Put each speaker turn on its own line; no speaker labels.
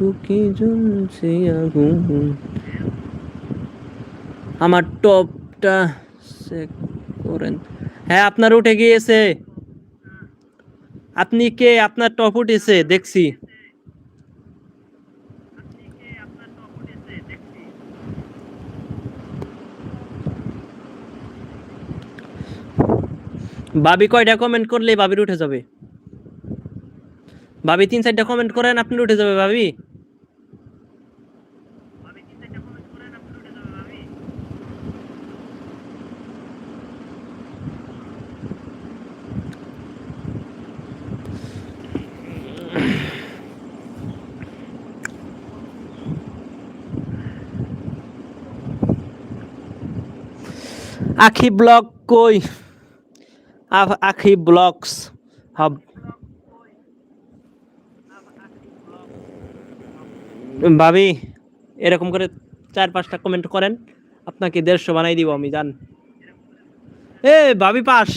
বুকে জ্বলছে আগুন। আমার টপটা চেক করেন। হ্যাঁ, আপনার উঠে গিয়েছে। আপনি কে? আপনার টপ উঠেছে দেখছি। ভাবি কয়টা কমেন্ট করলে ভাবির উঠে যাবে? ভাবি 3-4টা কমেন্ট করেন, আপনার উঠে যাবে ভাবি। আখি ব্লগ কই? আখি ব্লগস হাব। ভাবি এরকম করে 4-5টা কমেন্ট করেন, আপনাকে 150 বানাই দিব আমি, জান। এ ভাবি পাস।